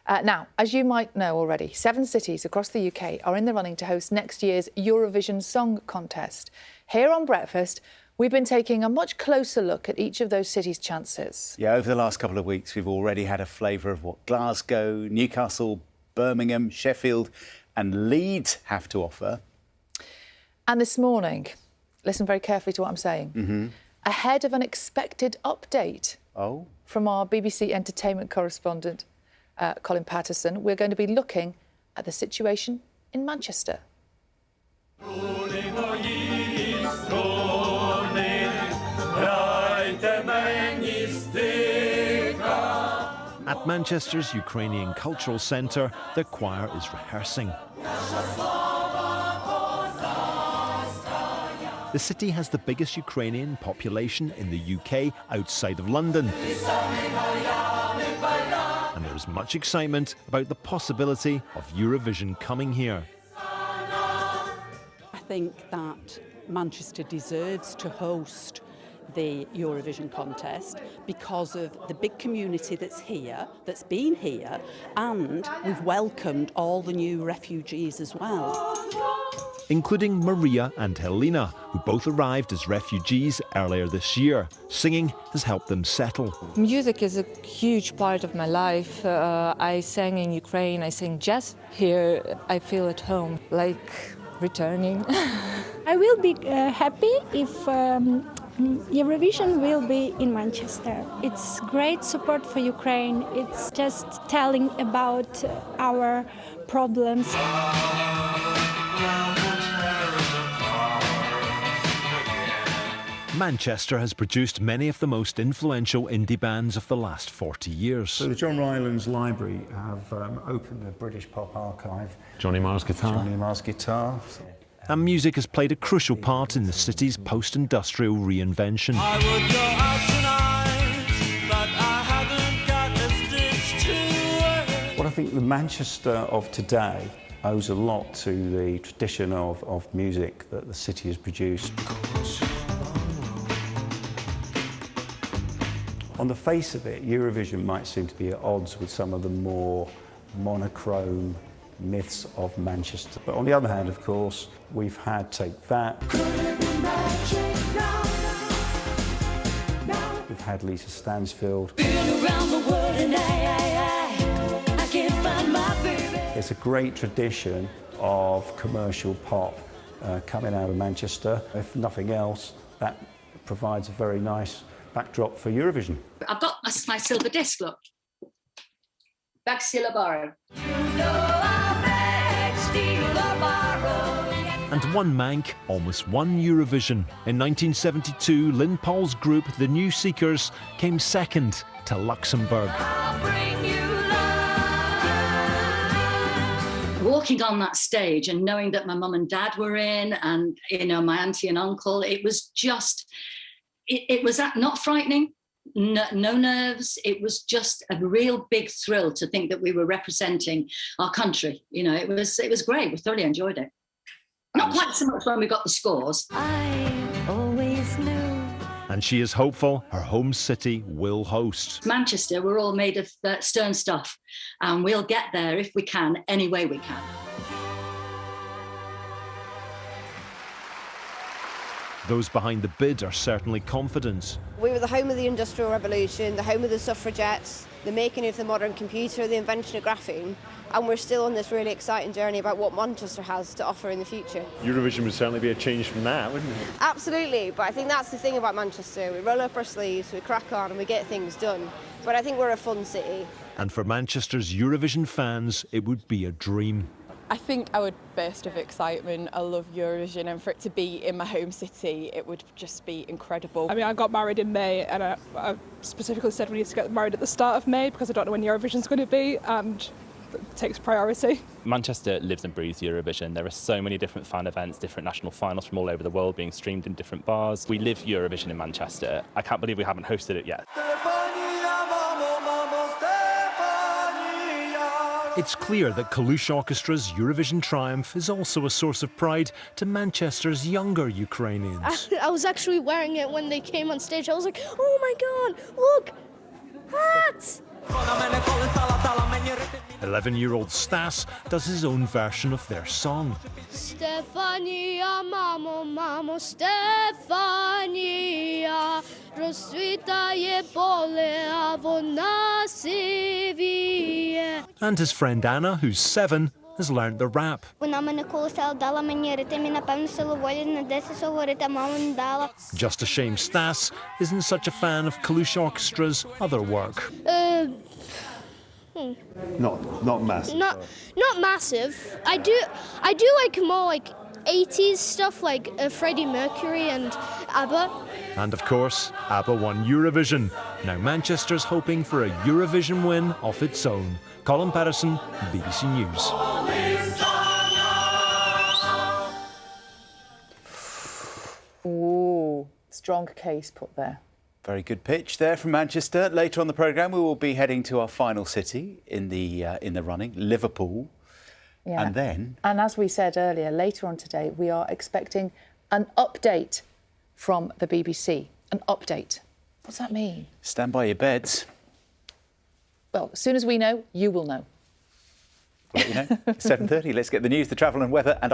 Now, as you might know already, 7 cities across the UK are in the running to host next year's Eurovision Song Contest. Here on Breakfast, we've been taking a much closer look at each of those cities' chances. Yeah, over the last couple of weeks, we've already had a flavour of what Glasgow, Newcastle, Birmingham, Sheffield and Leeds have to offer. And this morning, listen very carefully to what I'm saying, ahead of an expected update from our BBC entertainment correspondent, Colin Patterson, we're going to be looking at the situation in Manchester. At Manchester's Ukrainian Cultural Centre, the choir is rehearsing. The city has the biggest Ukrainian population in the UK outside of London. And there is much excitement about the possibility of Eurovision coming here. I think that Manchester deserves to host the Eurovision contest because of the big community that's here, that's been here, and we've welcomed all the new refugees as well. Including Maria and Helena, who both arrived as refugees earlier this year. Singing has helped them settle. Music is a huge part of my life. I sang in Ukraine, I sing jazz. Here I feel at home, like returning. I will be happy if Eurovision will be in Manchester. It's great support for Ukraine. It's just telling about our problems. Manchester has produced many of the most influential indie bands of the last 40 years. So the John Rylands Library have opened the British Pop Archive. Johnny Marr's guitar. Johnny Marr's guitar. And music has played a crucial part in the city's post-industrial reinvention. I would go out tonight, but I haven't got a stitch to wear. Well, I think the Manchester of today owes a lot to the tradition of music that the city has produced. On the face of it, Eurovision might seem to be at odds with some of the more monochrome myths of Manchester. But on the other hand, of course, we've had Take That. We've had Lisa Stansfield. It's a great tradition of commercial pop coming out of Manchester. If nothing else, that provides a very nice backdrop for Eurovision. I've got my silver disc, look. Back Stila Barrow. And one Manc almost won Eurovision. In 1972, Lynn Paul's group, The New Seekers, came second to Luxembourg. Walking on that stage and knowing that my mum and dad were in and, you know, my auntie and uncle, it was just... It was not frightening, no nerves. It was just a real big thrill to think that we were representing our country. You know, it was great. We thoroughly enjoyed it. Not quite so much when we got the scores. I always knew. And she is hopeful her home city will host. Manchester, we're all made of stern stuff, and we'll get there if we can, any way we can. Those behind the bid are certainly confident. We were the home of the Industrial Revolution, the home of the suffragettes, the making of the modern computer, the invention of graphene, and we're still on this really exciting journey about what Manchester has to offer in the future. Eurovision would certainly be a change from that, wouldn't it? Absolutely, but I think that's the thing about Manchester. We roll up our sleeves, we crack on and we get things done. But I think we're a fun city. And for Manchester's Eurovision fans, it would be a dream. I think I would burst of excitement. I love Eurovision, and for it to be in my home city, it would just be incredible. I mean, I got married in May, and I specifically said we need to get married at the start of May because I don't know when Eurovision's going to be, and it takes priority. Manchester lives and breathes Eurovision. There are so many different fan events, different national finals from all over the world being streamed in different bars. We live Eurovision in Manchester. I can't believe we haven't hosted it yet. It's clear that Kalush Orchestra's Eurovision triumph is also a source of pride to Manchester's younger Ukrainians. I was actually wearing it when they came on stage. I was like, oh my God, look, hats! At 11-year-old Stas does his own version of their song. Stefania, mamo, mamo, Stefania, rozsvitaje pole, a vona sivije. And his friend Anna, who's 7, has learnt the rap. Вона мене колесала, дала мені ритм, і напевно силу волі не десь говорити, а мама не дала. Just a shame Stas isn't such a fan of Kalush Orchestra's other work. Not massive. Not massive. I do like more like 80s stuff like Freddie Mercury and ABBA. And of course, ABBA won Eurovision. Now Manchester's hoping for a Eurovision win of its own. Colin Patterson, BBC News. Ooh, strong case put there. Very good pitch there from Manchester. Later on the programme, we will be heading to our final city in the running, Liverpool. Yeah. And then... And as we said earlier, later on today, we are expecting an update from the BBC. An update. What's that mean? Stand by your beds. Well, as soon as we know, you will know. Well, 7:30. Let's get the news, the travel and weather and